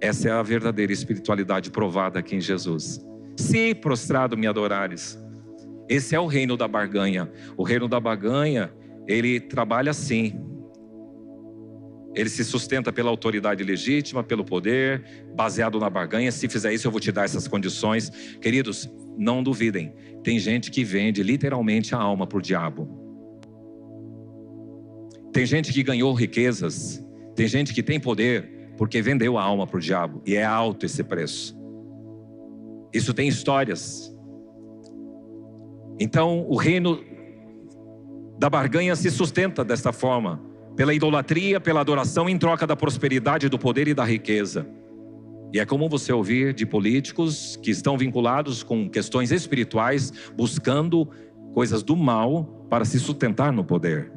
Essa é a verdadeira espiritualidade provada aqui em Jesus. Se prostrado me adorares. Esse é o reino da barganha. O reino da barganha, ele trabalha assim. Ele se sustenta pela autoridade legítima, pelo poder, baseado na barganha. Se fizer isso, eu vou te dar essas condições. Queridos, não duvidem. Tem gente que vende literalmente a alma para o diabo. Tem gente que ganhou riquezas. Tem gente que tem poder porque vendeu a alma para o diabo. E é alto esse preço. Isso tem histórias. Então o reino da barganha se sustenta desta forma: pela idolatria, pela adoração em troca da prosperidade, do poder e da riqueza. E é comum você ouvir de políticos que estão vinculados com questões espirituais, buscando coisas do mal para se sustentar no poder.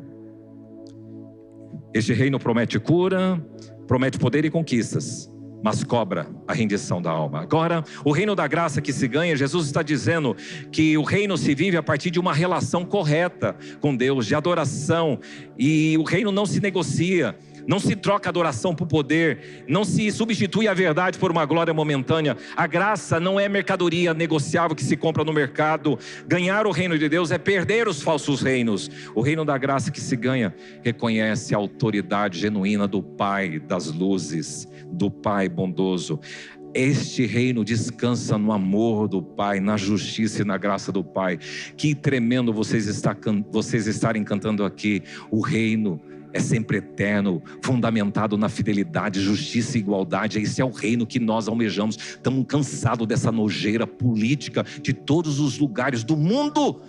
Este reino promete cura, promete poder e conquistas, mas cobra a rendição da alma. Agora, o reino da graça que se ganha, Jesus está dizendo que o reino se vive a partir de uma relação correta com Deus, de adoração, e o reino não se negocia. Não se troca adoração por poder, não se substitui a verdade por uma glória momentânea. A graça não é mercadoria negociável que se compra no mercado. Ganhar o reino de Deus é perder os falsos reinos. O reino da graça que se ganha reconhece a autoridade genuína do Pai das luzes, do Pai bondoso. Este reino descansa no amor do Pai, na justiça e na graça do Pai. Que tremendo vocês estarem cantando aqui. O reino é sempre eterno, fundamentado na fidelidade, justiça e igualdade. Esse é o reino que nós almejamos. Estamos cansados dessa nojeira política de todos os lugares do mundo,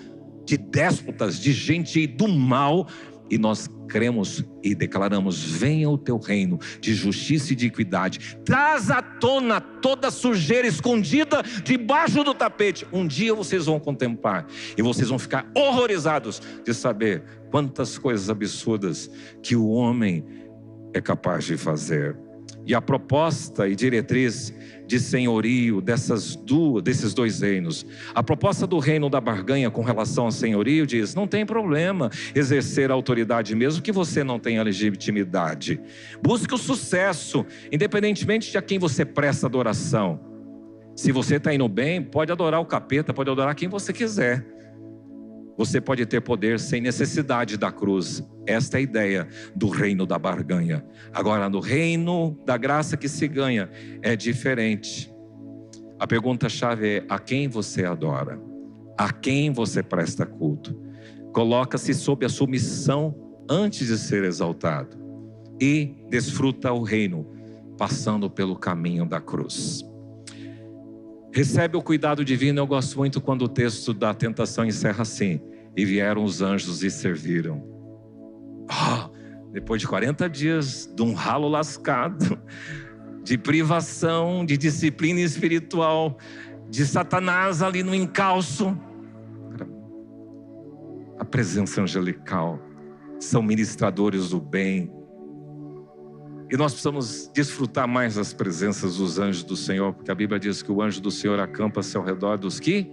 de déspotas, de gente do mal. E nós cremos e declaramos: venha o teu reino de justiça e de equidade. Traz à tona toda a sujeira escondida debaixo do tapete. Um dia vocês vão contemplar e vocês vão ficar horrorizados de saber quantas coisas absurdas que o homem é capaz de fazer. E a proposta e diretriz de senhorio desses dois reinos, a proposta do reino da barganha com relação ao senhorio diz: não tem problema exercer a autoridade mesmo que você não tenha legitimidade. Busque o sucesso, independentemente de a quem você presta adoração. Se você está indo bem, pode adorar o capeta, pode adorar quem você quiser. Você pode ter poder sem necessidade da cruz. Esta é a ideia do reino da barganha. Agora, no reino da graça que se ganha, é diferente. A pergunta-chave é: a quem você adora? A quem você presta culto? Coloca-se sob a submissão antes de ser exaltado. E desfruta o reino, passando pelo caminho da cruz. Recebe o cuidado divino. Eu gosto muito quando o texto da tentação encerra assim: e vieram os anjos e serviram. Depois de 40 dias de um ralo lascado, de privação, de disciplina espiritual, de Satanás ali no encalço, a presença angelical, são ministradores do bem. E nós precisamos desfrutar mais das presenças dos anjos do Senhor, porque a Bíblia diz que o anjo do Senhor acampa-se ao redor dos que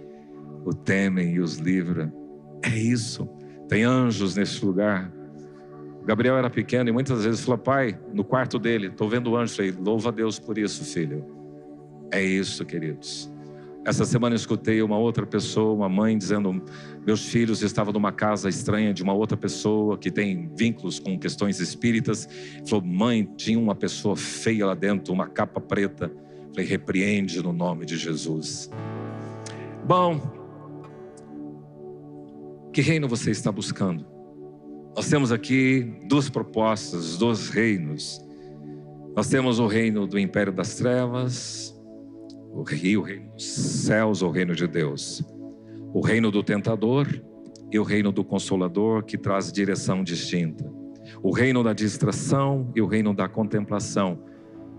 o temem e os livra. É isso, tem anjos nesse lugar. Gabriel era pequeno e muitas vezes falou: pai, no quarto dele, estou vendo o anjo. Falei: louva a Deus por isso, filho. É isso, queridos. Essa semana eu escutei uma outra pessoa, uma mãe, dizendo: meus filhos estavam numa casa estranha de uma outra pessoa que tem vínculos com questões espíritas. Falou: mãe, tinha uma pessoa feia lá dentro, uma capa preta. Falei: repreende no nome de Jesus. Bom, que reino você está buscando? Nós temos aqui duas propostas, dois reinos. Nós temos o reino do império das trevas, o reino dos céus, o reino de Deus. O reino do tentador e o reino do consolador, que traz direção distinta. O reino da distração e o reino da contemplação,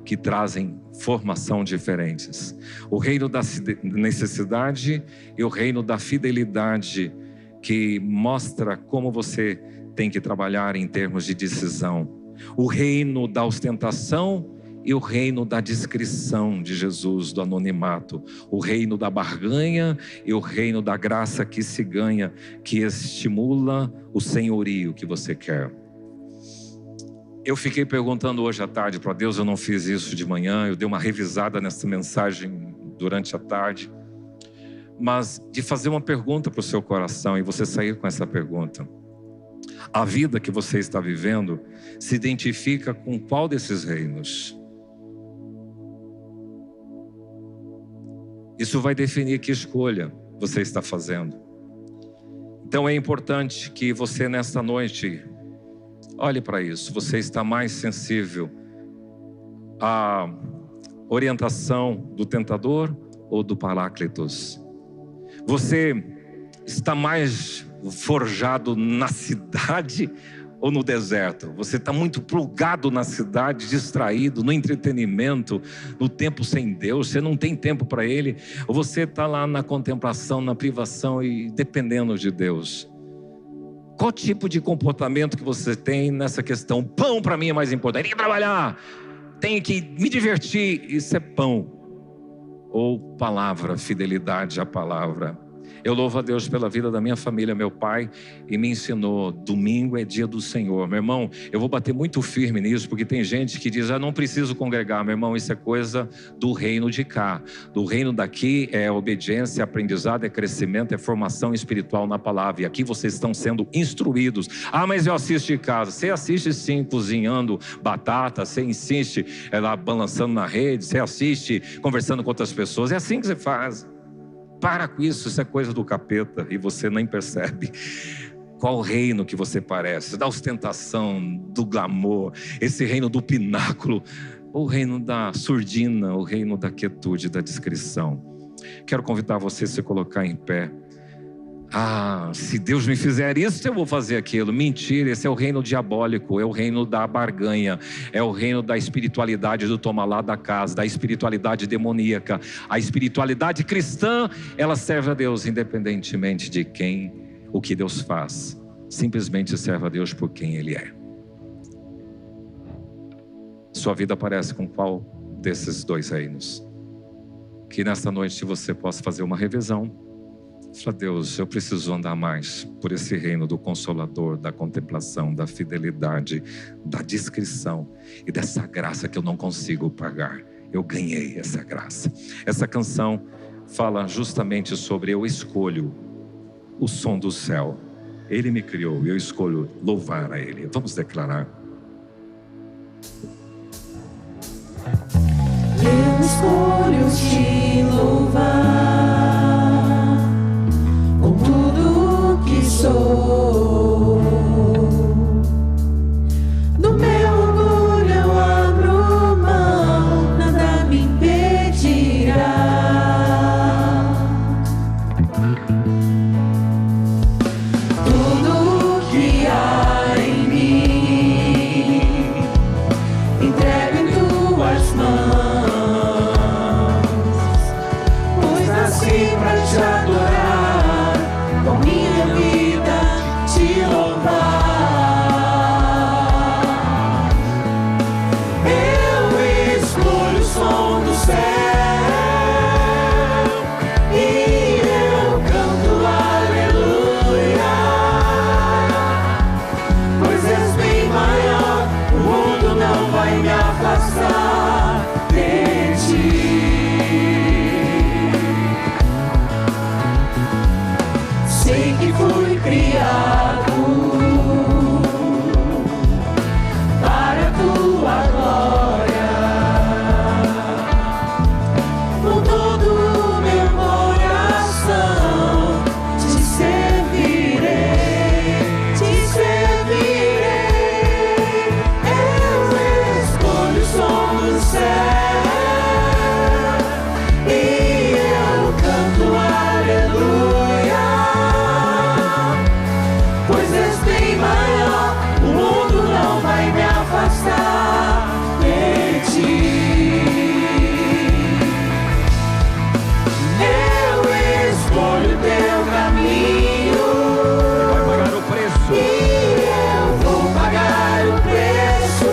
que trazem formação diferentes. O reino da necessidade e o reino da fidelidade, que mostra como você tem que trabalhar em termos de decisão. O reino da ostentação e o reino da discrição de Jesus, do anonimato. O reino da barganha e o reino da graça que se ganha, que estimula o senhorio que você quer. Eu fiquei perguntando hoje à tarde para Deus, eu não fiz isso de manhã, eu dei uma revisada nessa mensagem durante a tarde, mas de fazer uma pergunta para o seu coração e você sair com essa pergunta: a vida que você está vivendo se identifica com qual desses reinos? Isso vai definir que escolha você está fazendo. Então é importante que você nesta noite olhe para isso. Você está mais sensível à orientação do tentador ou do Paráclitos? Você está mais forjado na cidade ou no deserto? Você está muito plugado na cidade, distraído, no entretenimento, no tempo sem Deus, você não tem tempo para Ele? Ou você está lá na contemplação, na privação e dependendo de Deus? Qual tipo de comportamento que você tem nessa questão? Pão para mim é mais importante, ir trabalhar. tenho que me divertir. Isso é pão. Ou palavra, fidelidade à palavra. Eu louvo a Deus pela vida da minha família. Meu pai e me ensinou: domingo é dia do Senhor. Meu irmão, eu vou bater muito firme nisso, porque tem gente que diz: não preciso congregar. Meu irmão, isso é coisa do reino de cá. Do reino daqui é obediência, aprendizado, é crescimento, é formação espiritual na palavra. E aqui vocês estão sendo instruídos. Mas eu assisto de casa. Você assiste sim, cozinhando batata. Você insiste lá balançando na rede. Você assiste conversando com outras pessoas. É assim que você faz. Para com isso é coisa do capeta e você nem percebe. Qual reino que você parece? Da ostentação, do glamour, esse reino do pináculo, ou o reino da surdina, o reino da quietude, da discrição. Quero convidar você a se colocar em pé. Se Deus me fizer isso, eu vou fazer aquilo. Mentira, esse é o reino diabólico, é o reino da barganha, é o reino da espiritualidade do toma lá da casa, da espiritualidade demoníaca. A espiritualidade cristã, ela serve a Deus independentemente de o que Deus faz. Simplesmente serve a Deus por quem Ele é. Sua vida parece com qual desses dois reinos? Que nesta noite você possa fazer uma revisão. Fala: Deus, eu preciso andar mais por esse reino do Consolador, da contemplação, da fidelidade, da discrição e dessa graça que eu não consigo pagar. Eu ganhei essa graça. Essa canção fala justamente sobre: eu escolho o som do céu. Ele me criou e eu escolho louvar a Ele. Vamos declarar. Eu escolho te louvar. Sou. Do meu orgulho eu abro mão, nada me impedirá. Tudo que há em mim entrego em tuas mãos, pois nasci pra te adorar, com minha vida te louvar. Eu escolho o som do céu e eu canto aleluia, pois és bem maior, o mundo não vai me afastar de ti. Sei que fui criado para a tua glória. Com todo o meu coração te servirei, te servirei. Eu escolho o som do céu e eu canto aleluia, pois és bem maior, o mundo não vai me afastar de ti. Eu escolho teu caminho, Vai pagar o preço. e eu vou pagar o preço,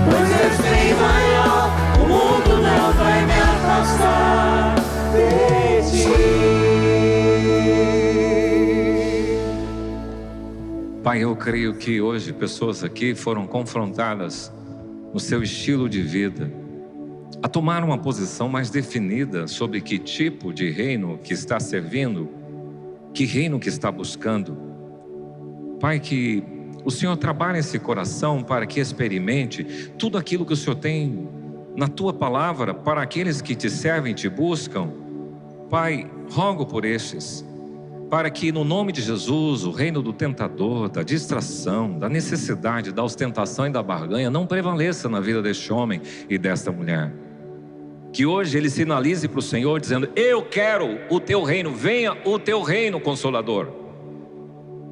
pois és bem maior, o mundo não vai me afastar de ti. Pai, eu creio que hoje pessoas aqui foram confrontadas no seu estilo de vida, a tomar uma posição mais definida sobre que tipo de reino que está servindo, que reino que está buscando. Pai, que o Senhor trabalhe esse coração para que experimente tudo aquilo que o Senhor tem na Tua palavra para aqueles que Te servem e Te buscam. Pai, rogo por estes, para que no nome de Jesus o reino do tentador, da distração, da necessidade, da ostentação e da barganha não prevaleça na vida deste homem e desta mulher. Que hoje ele sinalize para o Senhor dizendo: eu quero o teu reino, venha o teu reino, Consolador.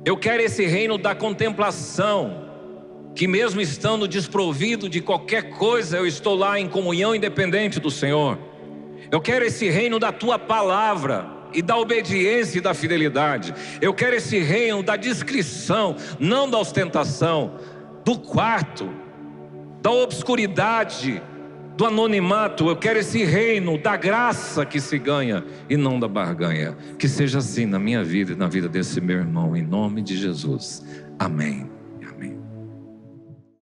Eu quero esse reino da contemplação, que mesmo estando desprovido de qualquer coisa, eu estou lá em comunhão independente do Senhor. Eu quero esse reino da tua palavra e da obediência e da fidelidade. Eu quero esse reino da discrição, não da ostentação, do quarto, da obscuridade, do anonimato. Eu quero esse reino da graça que se ganha e não da barganha. Que seja assim na minha vida e na vida desse meu irmão, em nome de Jesus. Amém.